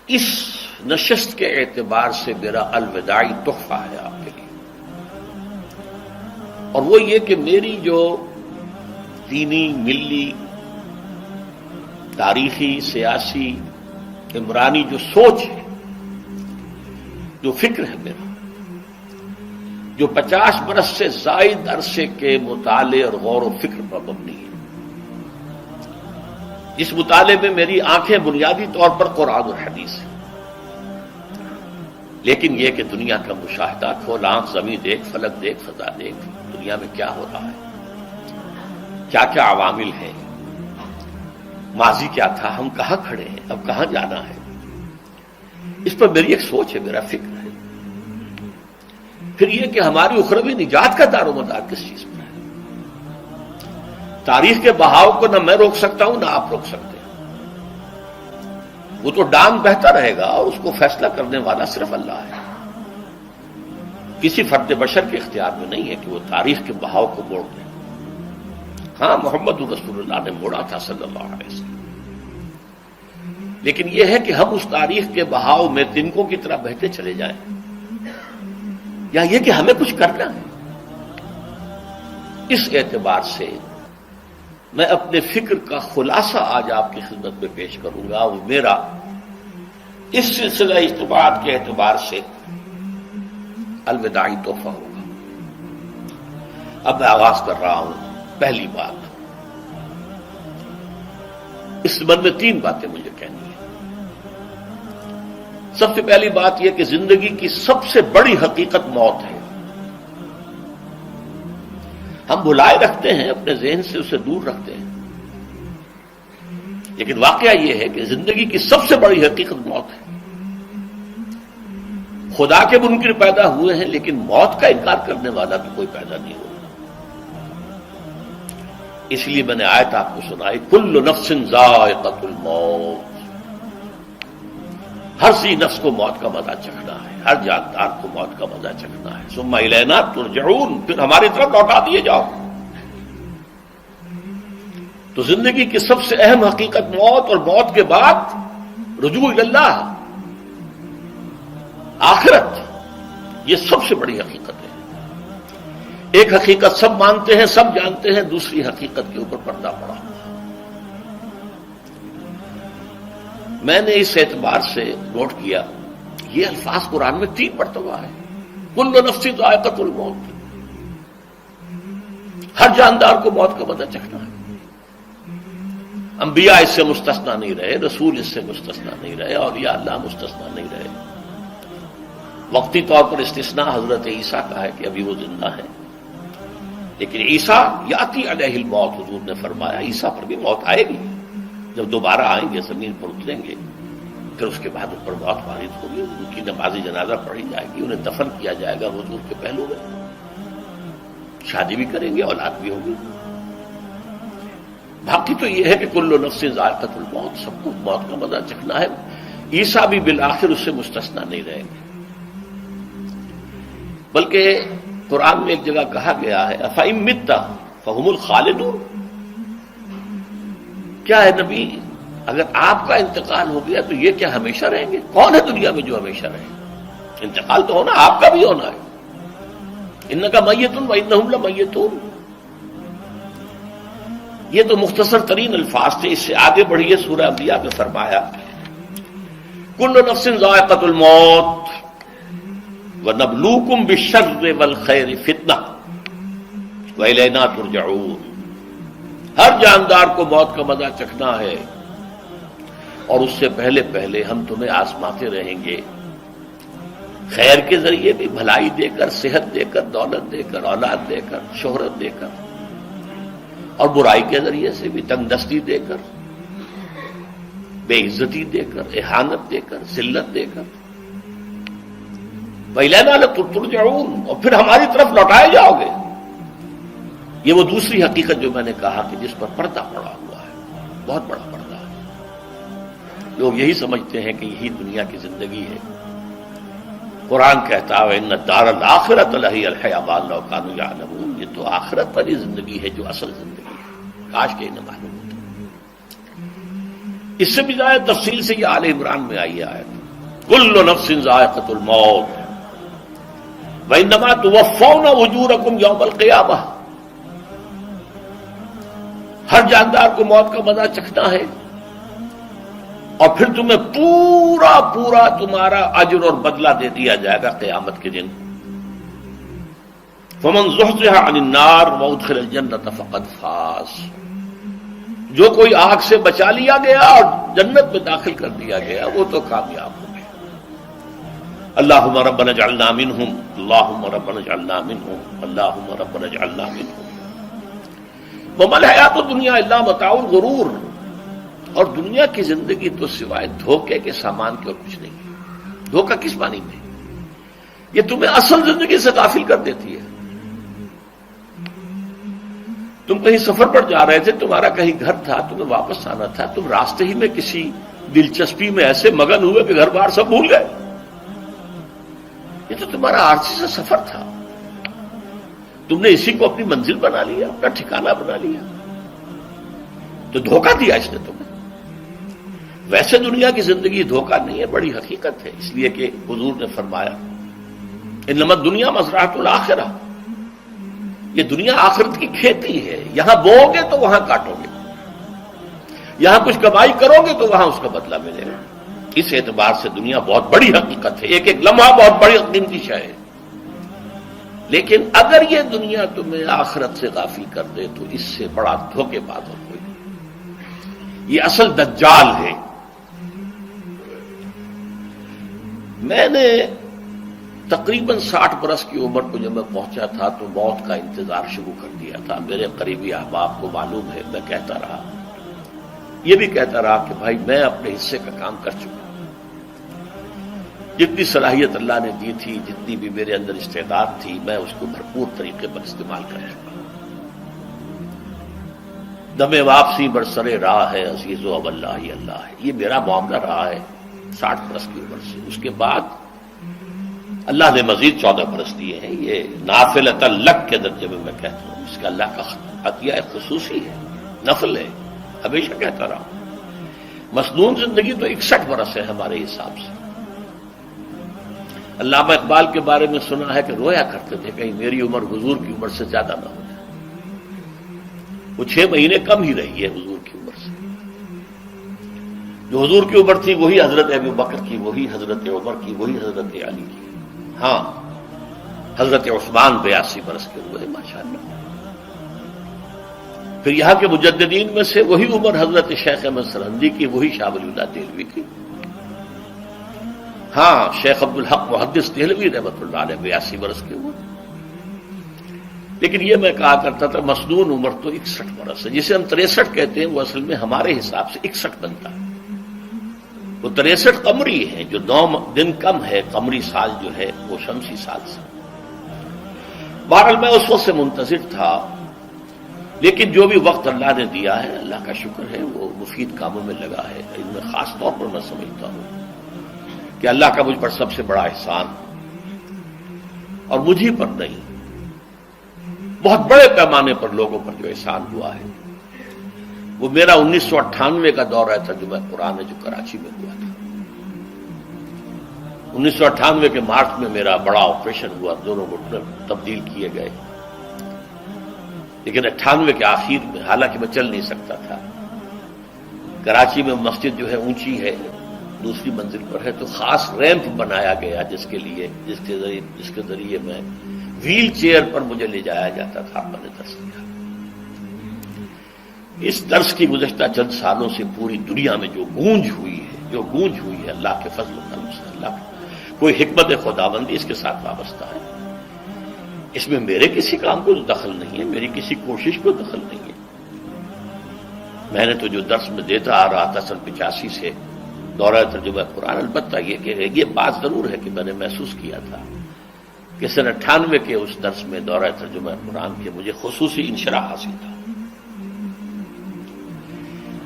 اس نشست کے اعتبار سے میرا الوداعی تحفہ ہے آپ کے لیے، اور وہ یہ کہ میری جو دینی، ملی، تاریخی، سیاسی، عمرانی جو سوچ ہے، جو فکر ہے میرا، جو 50 برس سے زائد عرصے کے مطالعے اور غور و فکر پر مبنی ہے، اس مطالعے میں میری آنکھیں بنیادی طور پر قرآن اور حدیث ہیں، لیکن یہ کہ دنیا کا مشاہدہ، کھول آنکھ، زمین دیکھ، فلک دیکھ، فضا دیکھ، دنیا میں کیا ہو رہا ہے، کیا کیا عوامل ہیں، ماضی کیا تھا، ہم کہاں کھڑے ہیں، اب کہاں جانا ہے، اس پر میری ایک سوچ ہے، میرا فکر ہے۔ پھر یہ کہ ہماری اخروی نجات کا دار و مدار کس چیز پر ہے۔ تاریخ کے بہاؤ کو نہ میں روک سکتا ہوں، نہ آپ روک سکتے ہیں، وہ تو ڈام بہتا رہے گا، اور اس کو فیصلہ کرنے والا صرف اللہ ہے۔ کسی فرد بشر کے اختیار میں نہیں ہے کہ وہ تاریخ کے بہاؤ کو موڑ دے۔ ہاں، محمد رسول اللہ نے موڑا تھا صلی اللہ علیہ وسلم، لیکن یہ ہے کہ ہم اس تاریخ کے بہاؤ میں تنکوں کی طرح بہتے چلے جائیں، یا یہ کہ ہمیں کچھ کرنا ہے۔ اس اعتبار سے میں اپنے فکر کا خلاصہ آج آپ کی خدمت میں پیش کروں گا، وہ میرا اس سلسلہ اجتماعات کے اعتبار سے الوداعی تحفہ ہوگا۔ اب میں آغاز کر رہا ہوں۔ پہلی بات، اس سبب میں 3 باتیں مجھے کہنی ہیں۔ سب سے پہلی بات یہ کہ زندگی کی سب سے بڑی حقیقت موت ہے۔ ہم بھلائے رکھتے ہیں، اپنے ذہن سے اسے دور رکھتے ہیں، لیکن واقعہ یہ ہے کہ زندگی کی سب سے بڑی حقیقت موت ہے۔ خدا کے منکر پیدا ہوئے ہیں، لیکن موت کا انکار کرنے والا بھی کوئی پیدا نہیں ہوا۔ اس لیے میں نے آیت آپ کو سنائی، کل نفس ذائقۃ الموت، ہر سی نفس کو موت کا مزہ چکھنا ہے، ہر جاندار کو موت کا مزہ چکھنا ہے۔ ثم الینا ترجعون، پھر ہماری طرف لوٹا دیے جاؤ۔ تو زندگی کی سب سے اہم حقیقت موت، اور موت کے بعد رجوع اللہ، آخرت، یہ سب سے بڑی حقیقت ہے۔ ایک حقیقت سب مانتے ہیں، سب جانتے ہیں، دوسری حقیقت کے اوپر پردہ پڑا۔ میں نے اس اعتبار سے نوٹ کیا، یہ الفاظ قرآن میں 3 مرتبہ ہے، کل نفس ذائقۃ الموت، ہر جاندار کو موت کا مزہ چکھنا ہے۔ انبیاء اس سے مستثنا نہیں رہے، رسول اس سے مستثنا نہیں رہے، اولیاء اللہ مستثنا نہیں رہے۔ وقتی طور پر استثناء حضرت عیسیٰ کا ہے کہ ابھی وہ زندہ ہے، لیکن عیسیٰ یاتی علیہ الموت، حضور نے فرمایا عیسیٰ پر بھی موت آئے گی، جب دوبارہ آئیں گے، زمین پر اتریں گے، پھر اس کے بعد ان پر موت وارد ہوگی، ان کی نماز جنازہ پڑھی جائے گی، انہیں دفن کیا جائے گا حضور کے پہلو میں، شادی بھی کریں گے، اولاد بھی ہوگی۔ باقی تو یہ ہے کہ کل نفس ذائقۃ الموت، سب کو موت کا مزہ چکھنا ہے۔ عیسیٰ بھی بالآخر اس سے مستثنا نہیں رہیں گے، بلکہ قرآن میں ایک جگہ کہا گیا ہے أَفَإِن مِتَّ فَهُمُ الْخَالِدُونَ، کیا ہے نبی، اگر آپ کا انتقال ہو گیا تو یہ کیا ہمیشہ رہیں گے؟ کون ہے دنیا میں جو ہمیشہ رہے؟ انتقال تو ہونا، آپ کا بھی ہونا ہے۔ إِنَّكَ مَيِّتٌ وَإِنَّهُمْ لَمَيِّتُونَ، یہ تو مختصر ترین الفاظ تھے۔ اس سے آگے بڑھیے، سورہ انبیاء میں فرمایا کل نفس ذائقۃ الموت وَنَبْلُوكُمْ بِالشَّرِّ وَالْخَيْرِ فِتْنَةً وَإِلَيْنَا تُرْجَعُونَ، ہر جاندار کو موت کا مزہ چکھنا ہے، اور اس سے پہلے پہلے ہم تمہیں آزماتے رہیں گے، خیر کے ذریعے بھی، بھلائی دے کر، صحت دے کر، دولت دے کر، اولاد دے کر، شہرت دے کر، اور برائی کے ذریعے سے بھی، تنگ دستی دے کر، بے عزتی دے کر، اہانت دے کر، ذلت دے کر، وَإِلَيْنَا تُرْجَعُونَ، اور پھر ہماری طرف لوٹائے جاؤ گے۔ یہ وہ دوسری حقیقت جو میں نے کہا کہ جس پر پردہ پڑا ہوا ہے، بہت بڑا پردہ ہے۔ لوگ یہی سمجھتے ہیں کہ یہی دنیا کی زندگی ہے۔ قرآن کہتا ہے إِنَّ الدَّارَ الْآخِرَةَ لَهِيَ الْحَيَوَانُ لَوْ كَانُوا يَعْلَمُونَ، یہ تو آخرت والی زندگی ہے جو اصل زندگی ہے، کاش کہ انہیں معلوم ہوتا۔ اس سے بھی زیادہ تفصیل سے یہ آل عمران میں آئی آیت، کل نفس ذائقۃ الموت وانما توفون اجورکم یوم القیامہ، ہر جاندار کو موت کا مزہ چکھنا ہے اور پھر تمہیں پورا پورا تمہارا اجر اور بدلہ دے دیا جائے گا قیامت کے دن۔ فمن زحزح عن النار وادخل الجنة فقد فاز، جو کوئی آگ سے بچا لیا گیا اور جنت میں داخل کر دیا گیا وہ تو کامیاب ہو گیا۔ اللہم ربنا اجعلنا منہم، اللہم ربنا اجعلنا منہم، اللہم ربنا اجعلنا منہم۔ وما الحیات الدنیا الا متاع الغرور، اور دنیا کی زندگی تو سوائے دھوکے کے سامان کے اور کچھ نہیں ہے۔ دھوکہ کس معنی میں؟ یہ تمہیں اصل زندگی سے غافل کر دیتی ہے۔ تم کہیں سفر پر جا رہے تھے، تمہارا کہیں گھر تھا، تمہیں واپس آنا تھا، تم راستے ہی میں کسی دلچسپی میں ایسے مگن ہوئے کہ گھر بار سب بھول گئے۔ یہ تو تمہارا عارضی سا سفر تھا، تم نے اسی کو اپنی منزل بنا لیا، اپنا ٹھکانہ بنا لیا، تو دھوکہ دیا اس نے تمہیں۔ ویسے دنیا کی زندگی دھوکہ نہیں ہے، بڑی حقیقت ہے، اس لیے کہ حضور نے فرمایا انما الدنیا مزرعۃ الآخرہ، یہ دنیا آخرت کی کھیتی ہے، یہاں بو گے تو وہاں کاٹو گے، یہاں کچھ کمائی کرو گے تو وہاں اس کا بدلہ ملے گا۔ اس اعتبار سے دنیا بہت بڑی حقیقت ہے، ایک ایک لمحہ بہت بڑی قیمتی شے ہے، لیکن اگر یہ دنیا تمہیں آخرت سے غافل کر دے تو اس سے بڑا دھوکے باز اور کوئی نہیں۔ یہ اصل دجال ہے۔ میں نے تقریباً 60 برس کی عمر کو جب میں پہنچا تھا تو موت کا انتظار شروع کر دیا تھا۔ میرے قریبی احباب کو معلوم ہے، میں کہتا رہا، یہ بھی کہتا رہا کہ بھائی میں اپنے حصے کا کام کر چکا، جتنی صلاحیت اللہ نے دی تھی، جتنی بھی میرے اندر استعداد تھی، میں اس کو بھرپور طریقے پر استعمال کر چکا۔ دم واپسی برسرے راہ ہے عزیز و اب اللہ ہی اللہ ہے، یہ میرا معاملہ رہا ہے 60 برس کی عمر سے۔ اس کے بعد اللہ نے مزید 14 برس دیے ہیں، یہ نافلۃ لک کے درجے میں کہتا ہوں، اس کا اللہ کا عطیہ خصوصی ہے، نفل ہے، ہمیشہ کہتا رہا ہوں۔ مسنون زندگی تو 61 برس ہے ہمارے حساب سے۔ علامہ اقبال کے بارے میں سنا ہے کہ رویا کرتے تھے کہیں میری عمر حضور کی عمر سے زیادہ نہ ہو جائے۔ وہ 6 مہینے کم ہی رہی ہے حضور کی عمر سے۔ جو حضور کی عمر تھی وہی حضرت ابو بکر کی، وہی حضرت عمر کی، وہی حضرت علی کی۔ ہاں، حضرت عثمان 82 برس کے ہوئے ماشاءاللہ۔ پھر یہاں کے مجددین میں سے وہی عمر حضرت شیخ احمد سرہندی کی، وہی شاہ ولی اللہ دہلوی کی۔ ہاں، شیخ عبدالحق محدث دہلوی رحمۃ اللہ علیہ 82 برس کے ہوئے۔ لیکن یہ میں کہا کرتا تھا مسنون عمر تو 61 برس ہے، جسے ہم 63 کہتے ہیں وہ اصل میں ہمارے حساب سے 61 بنتا ہے۔ وہ 63 قمری ہے، جو 9 دن کم ہے، قمری سال جو ہے وہ شمسی سال سے۔ بہرحال میں اس وقت سے منتظر تھا، لیکن جو بھی وقت اللہ نے دیا ہے اللہ کا شکر ہے، وہ مفید کاموں میں لگا ہے۔ ان میں خاص طور پر میں سمجھتا ہوں کہ اللہ کا مجھ پر سب سے بڑا احسان، اور مجھے پر نہیں، بہت بڑے پیمانے پر لوگوں پر جو احسان ہوا ہے، وہ میرا 1998 کا دورہ ترجمہ قرآن ہے جو کراچی میں ہوا تھا۔ 1998 کے مارچ میں میرا بڑا آپریشن ہوا، دونوں گھٹنے تبدیل کیے گئے، لیکن 98 کے آخر میں، حالانکہ میں چل نہیں سکتا تھا، کراچی میں مسجد جو ہے اونچی ہے، دوسری منزل پر ہے، تو خاص ریمپ بنایا گیا جس کے ذریعے میں ویل چیئر پر مجھے لے جایا جاتا تھا۔ میں نے درس دیا۔ اس درس کی گزشتہ چند سالوں سے پوری دنیا میں جو گونج ہوئی ہے اللہ کے فضل و کرم سے، اللہ کوئی حکمت خداوندی اس کے ساتھ وابستہ ہے۔ اس میں میرے کسی کام کو دخل نہیں ہے، میری کسی کوشش کو دخل نہیں ہے۔ میں نے تو جو درس میں دیتا آ رہا تھا سن 85 سے دورہ ترجمہ قرآن، البتہ یہ بات ضرور ہے کہ میں نے محسوس کیا تھا کہ سن 98 کے اس درس میں دورہ ترجمہ قرآن کے مجھے خصوصی انشراح حاصل تھا۔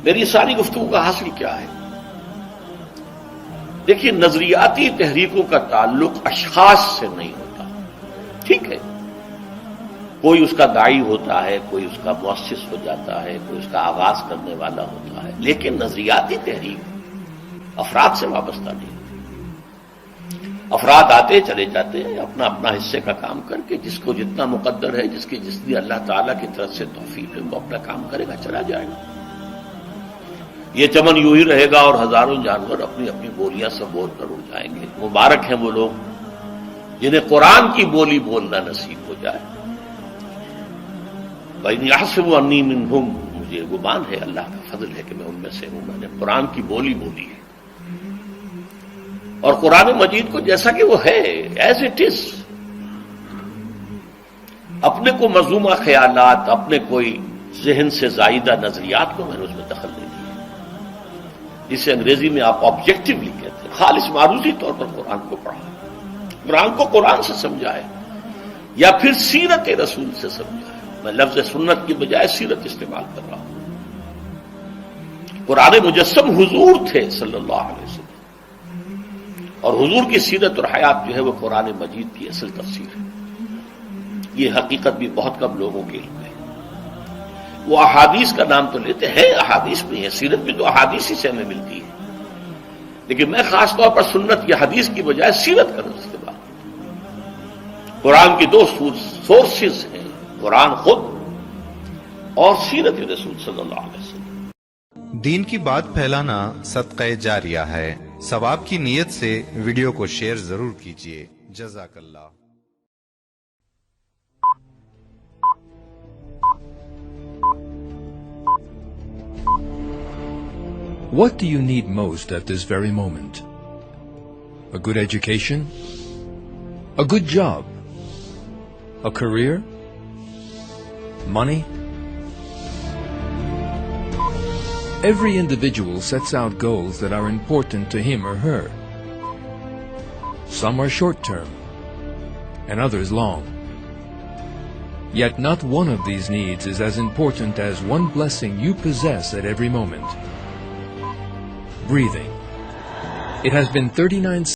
میری ساری گفتگو کا حاصل کیا ہے؟ دیکھیے، نظریاتی تحریکوں کا تعلق اشخاص سے نہیں ہوتا، ٹھیک ہے، کوئی اس کا داعی ہوتا ہے، کوئی اس کا مؤسس ہو جاتا ہے، کوئی اس کا آغاز کرنے والا ہوتا ہے، لیکن نظریاتی تحریک افراد سے وابستہ نہیں۔ افراد آتے چلے جاتے ہیں اپنا اپنا حصے کا کام کر کے، جس کو جتنا مقدر ہے، جس کی جتنی اللہ تعالیٰ کی طرف سے توفیق ہے، وہ اپنا کام کرے گا، چلا جائے گا۔ یہ چمن یوں ہی رہے گا اور ہزاروں جانور اپنی اپنی بولیاں سے بول کر اڑ جائیں گے۔ مبارک ہیں وہ لوگ جنہیں قرآن کی بولی بولنا نصیب ہو جائے۔ وَإِنْ يَحْسَبُ أَنِّي مِنْهُمْ، مجھے گمان ہے، اللہ کا فضل ہے کہ میں ان میں سے ہوں، میں نے قرآن کی بولی بولی ہے، اور قرآن مجید کو جیسا کہ وہ ہے ایز اٹ از، اپنے کو مذمومہ خیالات، اپنے کوئی ذہن سے زائدہ نظریات کو میں نے اس میں دخل نہیں دیا، جسے انگریزی میں آپ آبجیکٹیولی کہتے ہیں، خالص معروضی طور پر قرآن کو پڑھا، قرآن کو قرآن سے سمجھائے یا پھر سیرت رسول سے سمجھائے۔ میں لفظ سنت کی بجائے سیرت استعمال کر رہا ہوں۔ قرآن مجسم حضور تھے صلی اللہ علیہ وسلم، اور حضور کی سیرت اور حیات جو ہے وہ قرآن مجید کی اصل تفسیر ہے۔ یہ حقیقت بھی بہت کم لوگوں کے علم ہے۔ وہ احادیث کا نام تو لیتے ہیں، احادیث بھی ہے، سیرت بھی تو احادیث ہی سے ہمیں ملتی ہے، لیکن میں خاص طور پر سنت یا حدیث کی بجائے سیرت کا استعمال۔ قرآن کی دو سورسز ہیں، قرآن خود اور سیرت رسول صلی اللہ علیہ وسلم۔ دین کی بات پھیلانا صدقہ جاریہ ہے، ثواب کی نیت سے ویڈیو کو شیئر ضرور کیجیے۔ جزاک اللہ۔ What do you need most at this very moment? A good education? A good job? A career? Money? Every individual sets out goals that are important to him or her. Some are short-term, and others long. Yet not one of these needs is as important as one blessing you possess at every moment: breathing. It has been 39